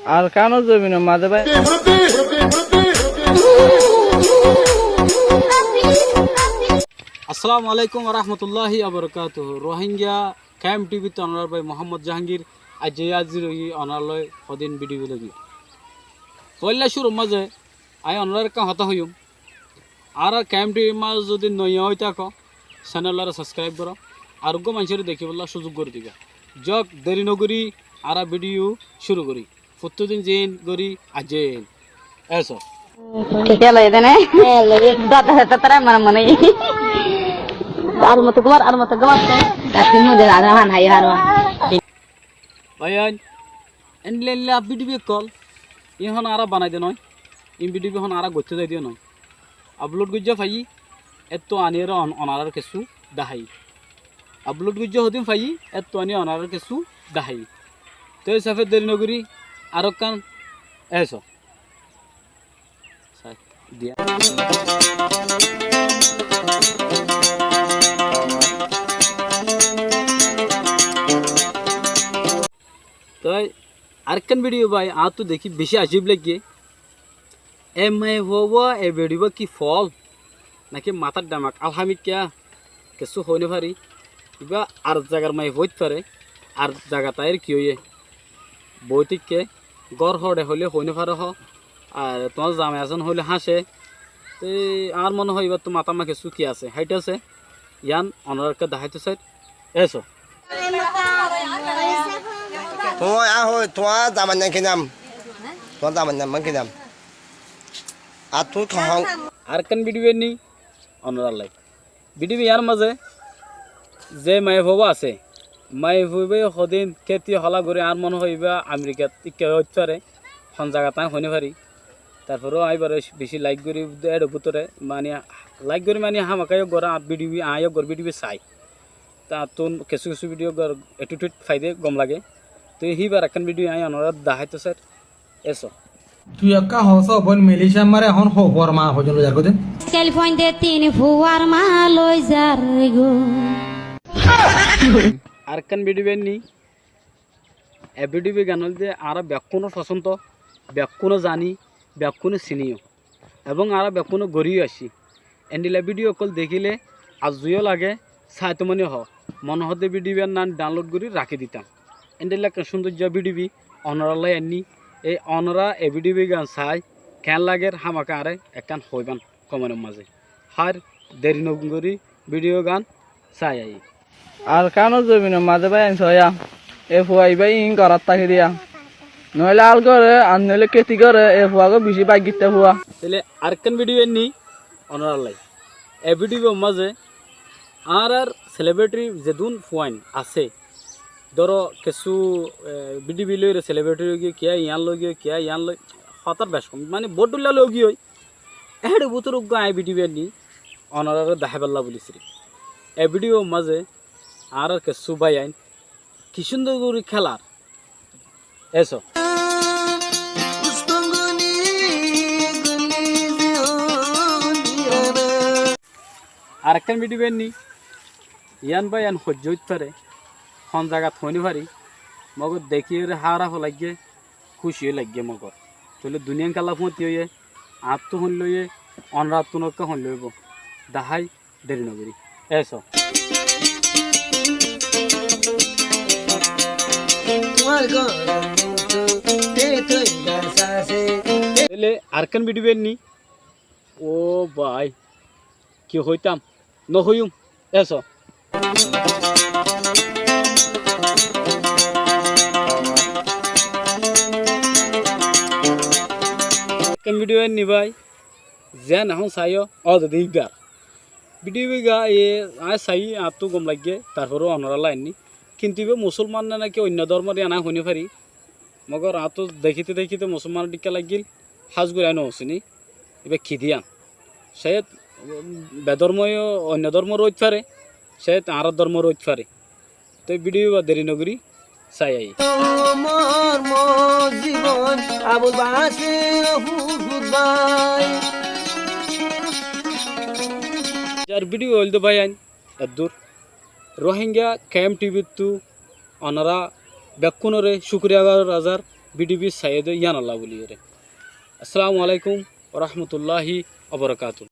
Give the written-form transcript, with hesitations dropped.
আর কেন জমিনের মাঝে ভাই আসসালামু আলাইকুম রহমতুল্লাহি আবরকাতুহ রোহিঙ্গা ক্যাম্প টিভিতে অনার ভাই মোহাম্মদ জাহাঙ্গীর আজি অনারলয় সদিন ভিডিও লাগি পয়লা শুরু মাঝে আই অনার কা হতা হইম আর ক্যাম্প টিভি মাঝ যদি নয়া হয়ে থাকো চ্যানেলটা সাবস্ক্রাইব করো আর গো মানুষের দেখিবলা সুযোগ করে দিবা যক দেরি নগরি আর ভিডিও শুরু করি প্রতিদিন যেন করি আজেন এসো ঠিক আছে এখানে দাদা তারা মানে মনে আর মত গমার তাতে মধ্যে আধা হান হাই হারবা ভাইয়ান এনলে ভিডিও কল ইহন আর বানাই দে নয় ইন ভিডিও হন আর গতে যাই দিও নয় আপলোড গুজ্জা ফাই এত আনির অনার কিছু দাহাই আপলোড গুজ্জা হদিন ফাই এত আনি অনার কিছু দাহাই তো হিসাবে দেরি নগরী আর কান এসো দিয়া তাই আরেকখান ভিডিও ভাই আর তো দেখি বেশি আজীব লাগে এমআই হওয়া এ ভিডিও কি ফল নাকি মাথার ডামাক আলহামিদ কিয়া কিছু হইনে পারি কিবা আর জায়গার মাই হইতে পারে আর জায়গা তাইর কি হইয়ে বৈতিককে গড় হড়ে হইলে হইনে পারে হ আর তোমার জামাই আছেন হইলে হাসে তো আর মনে হয় এবার তো মাথা মা কিছু কি আছে হাইট আছে ইয়ান অনারকে দেখাইতে চাই এসো Thôi à thôi, thôi zaman yang kinam. Thôi zaman yang kinam. Atu thong. আরেকখান ভিডিও নি অনার লাই ভিডিও ইয়ার মাঝে যে মাই বাবা আছে মাই ভাবে সদিন খেতি হলা করে আর মনে হইবা আমেরিকাত ইকে হইতে পারে হন জায়গা তাই হইনে পারি তারপরেও আইবার বেশি লাইক করি এর ভিতরে মানে লাইক করি মানে হামাকাই গড়া ভিডিও আয় গড় ভিডিও চাই তা তো কিছু কিছু ভিডিও এটুট ফাইদে গম লাগে তো হিবার একখান ভিডিও আই অনার দেখাইতো স্যার এসো তুই একা হস বন মেলিশা মারে এখন হবর মা হজন যার কদে টেলিফোন দে তিন ফুয়ার মা লই যার গো আরেকখান ভিডিও নি এ ভিডিও গানল যে আর ব্যাকুনো পছন্দ ব্যাকুনো জানি ব্যাকুনো চিনিও এবং আর ব্যাকুনো গড়িও আসি এন্ডিলা ভিডিও কল দেখিলে আজুও লাগে চাইতো মানে হ মনে হতে ভিডিওর নাম ডাউনলোড করে রাখি দিতাম এন্ডিলা সৌন্দর্য ভিডিও অনরালাই আনি এই অনরা এ ভিডিও গান চাই কেন লাগে হামাকে আরে একখান হইবান কমেন্টের মাঝে হার দেরি নগরি ভিডিও গান চাই আই আর কেন জমিনের মাঝে ভাই আনছ হইয়া এ ফুয়াই ভাই ইন করার তাকে দিয়া নইলে আল করে আর নইলে কেতি করে এ ফুয়াকে বেশি বাইক গিতে ফুয়া তাহলে আরেকখান ভিডিও নি অনরালাই এ ভিডিও মাঝে আর সেলিব্রিটি যেদুন ফুয়াইন আছে ধরো কিছু ভিডিও লই সেলিব্রিটি লই কে ইয়ান লই কে ইয়ান লই হতার বেশ কম মানে বড়ুল্লা লই গই এড বুতর গায় ভিডিও নি অনার দেখাবেলা বলিছিলি এ ভিডিও মাঝে আর কিছু বাই আইন কি সুন্দর করে খেলার এসো আরেকখান ভিডিও নি ইয়ান বা ইয়ান সহ্য হইতে পারে হন জায়গা থইনি পারি মগর দেখি হারা লাগে খুশি লাগে মগর তাহলে দুনিয়া কালা ফুঁতি হইয়ে আপ তো হন লইয়ে অনরাত তুনকে হন লইব দাহাই দেরি নগরি এসো তাহলে আরেকখান ভিডিও নি ও ভাই কি হইতাম ন হইম এসো ভিডিও নি ভাই যে না চাইও অদার ভিডিও গা এ চাই আর তো গম লাগে তারপরেও অনরা লাইননি কিন্তু মুসলমান না নাকি অন্য ধর্মের আনা শুনি পারি মগর আতো দেখিতে দেখিতে মুসলমান টিকা লাগিল সাজ গুড়াই নহসিনি এবার খিদিয়ান সে বেধর্ময় অন্য ধর্ম রইতে পারে সে আর ধর্ম রইতে পারে তো ভিডিও বা দেরি নগরী চাই আই জীবন আবুল বাসির যার ভিডিও হইল তো ভাই আইন এদূর রোহিঙ্গা ক্যাম্প টিভি তু অনারা বেকুনরে শুক্রিয়া রাজার বিডিবি সাইয়েদ ইয়ানাল্লাহ বলি রে। আসসালামু আলাইকুম ওয়া রাহমাতুল্লাহি ওয়া বারাকাতুহু।